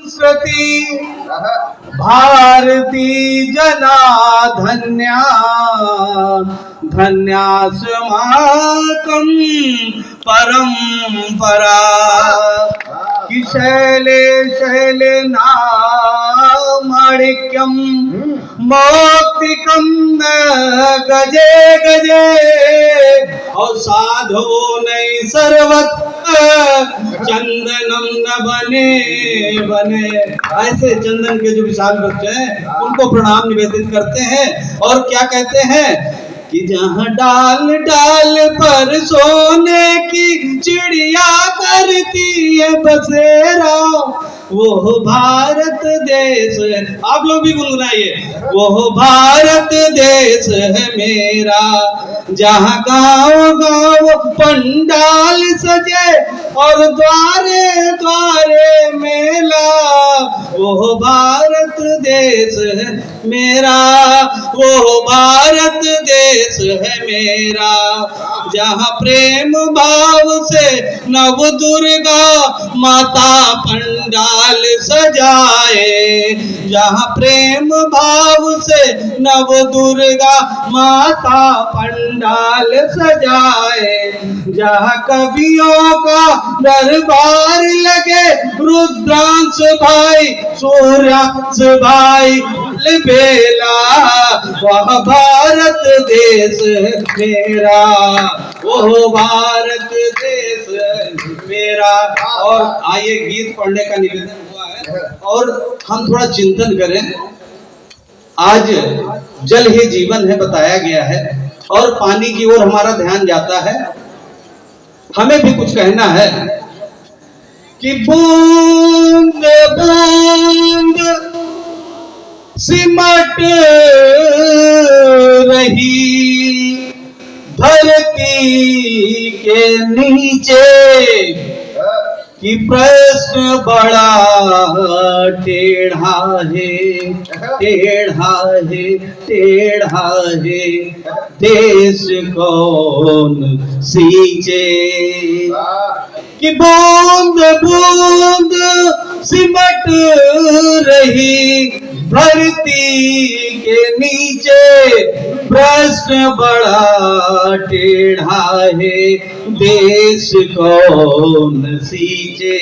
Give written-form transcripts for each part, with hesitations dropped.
संस्कृति भारती जना धन्या धन्यास्माकं परंपरा कि शैले शैले नामणिक्यं मौक्तिकं गजे गजे और साधो नहीं सर्वत्र चंदनम न बने बने। ऐसे चंदन के जो विशाल वृक्ष हैं उनको प्रणाम निवेदित करते हैं और क्या कहते हैं कि जहाँ डाल डाल पर सोने की चिड़िया करती है बसेरा वो भारत देश है। आप लोग भी गुनगुनाइए, वो भारत देश है मेरा जहाँ गांव गांव पंडाल सजे और द्वारे द्वारे मेला वो भारत देश है मेरा वो भारत देश है मेरा जहाँ प्रेम भाव से नव दुर्गा माता पंडाल सजाए जहाँ प्रेम भाव से नव दुर्गा माता पंडाल सजाए जहाँ कवियों का दरबार लगे रुद्रांश भाई सूर्यांश भाई बेला वह भारत देश मेरा वो भारत देश मेरा। और आइए गीत पढ़ने का निवेदन हुआ है और हम थोड़ा चिंतन करें। आज जल ही जीवन है बताया गया है और पानी की ओर हमारा ध्यान जाता है। हमें भी कुछ कहना है कि बूंद बूंद सिमट रही धरती के नीचे कि प्रश्न बड़ा टेढ़ा है टेढ़ा है टेढ़ा है देश कौन सींचे कि बूंद बूंद सिमट रही धरती के नीचे प्रश्न बड़ा टेढ़ा है देश कौन सींचे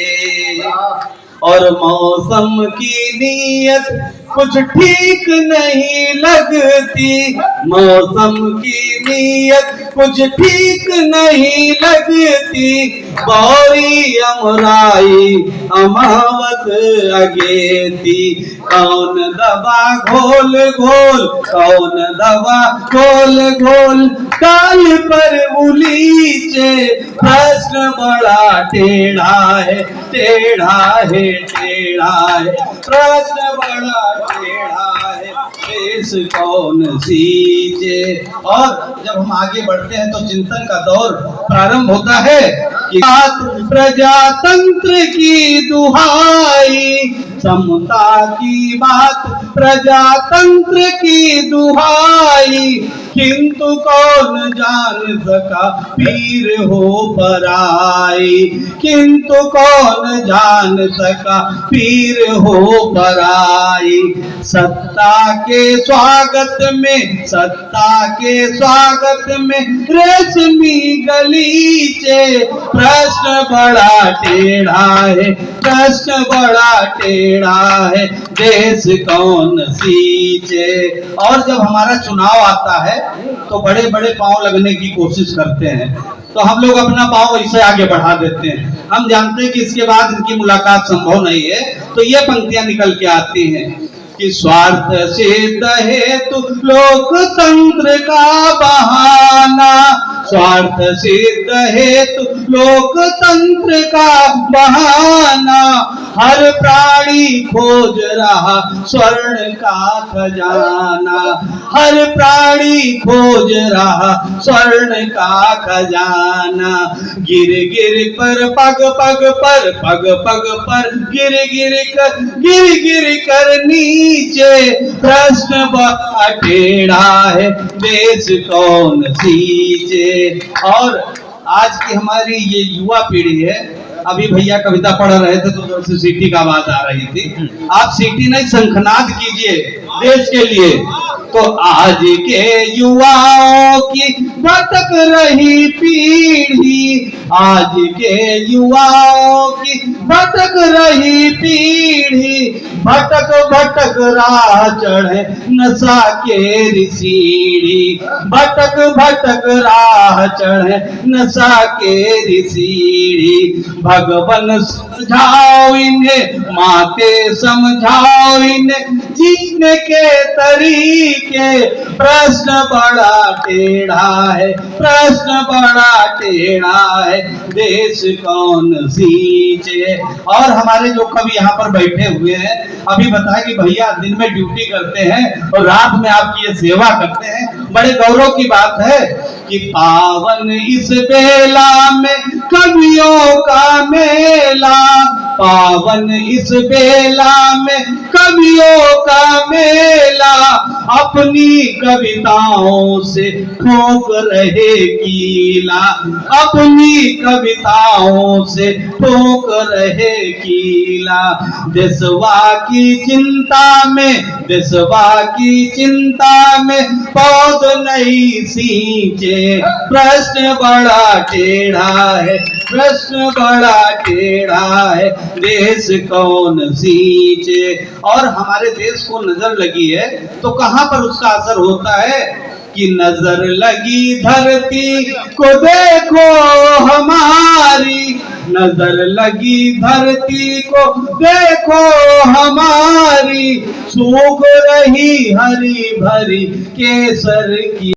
और मौसम की नीयत कुछ ठीक नहीं लगती मौसम की नीयत कुछ ठीक नहीं लगती गौरी अमराई अमावत अगेती कौन दबा घोल घोल कौन दबा घोल घोल काल पर उलीचे प्रश्न बड़ा टेढ़ा है टेढ़ा है टेढ़ा है प्रश्न बड़ा टेढ़ा है देश कौन सींचे। और जब हम आगे बढ़ते हैं तो चिंतन का दौर प्रारंभ होता है कि बात प्रजातंत्र की दुहाई समता की बात प्रजातंत्र की दुहाई किंतु कौन जान सका पीर हो पराई किंतु कौन जान सका पीर हो पराई सत्ता के स्वागत में रेशमी गलीचे प्रश्न बड़ा टेढ़ा है प्रश्न बड़ा टेढ़ा है देश कौन सींचे। और जब हमारा चुनाव आता है तो बड़े बड़े पांव लगने की कोशिश करते हैं तो हम लोग अपना पांव ऐसे आगे बढ़ा देते हैं। हम जानते हैं कि इसके बाद इनकी मुलाकात संभव नहीं है तो ये पंक्तियां निकल के आती हैं कि स्वार्थ सिद्ध हेतु लोकतंत्र का बहाना स्वार्थ सिद्ध हेतु लोकतंत्र का बहाना हर प्राणी खोज रहा स्वर्ण का खजाना हर प्राणी खोज रहा स्वर्ण का खजाना गिर गिर पर पग पग पर पग पग पर गिर गिर कर नीचे प्रश्न बड़ा टेढ़ा है देश कौन सींचे। और आज की हमारी ये युवा पीढ़ी है अभी भैया कविता पढ़ रहे थे तो उधर से सीटी का आवाज आ रही थी। आप सीटी नहीं शंखनाद कीजिए देश के लिए। तो आज के युवाओं की भटक रही पीढ़ी, आज के युवाओं की भटक रही पीढ़ी, भटक भटक राह चढ़े नशा के सीढ़ी, भटक भटक राह चढ़े नशा के सीढ़ी। भगवान समझाओ इन्हें, माते समझाओ इन्हें जीने के तरीके। प्रश्न बड़ा टेढ़ा है, प्रश्न बड़ा टेढ़ा है, देश कौन सींचे। और हमारे जो कवि यहाँ पर बैठे हुए हैं, अभी बताया कि भैया दिन में ड्यूटी करते हैं और रात में आपकी ये सेवा करते हैं। बड़े गौरव की बात है कि पावन इस बेला में कवियों का मेला, पावन इस बेला में कवियों का मेला, अपनी कविताओं से ठोक रहे कीला, अपनी कविताओं से ठोक रहे कीला। देशवा की चिंता में, देशवा की चिंता में पौध नहीं सींचे। प्रश्न बड़ा टेढ़ा है, प्रश्न बड़ा टेढ़ा है, देश कौन सींचे। और हमारे देश को नजर लगी है तो कहां पर उसका असर होता है कि नजर लगी धरती को देखो हमारी, नजर लगी धरती को देखो हमारी, सूख रही हरी भरी केसर की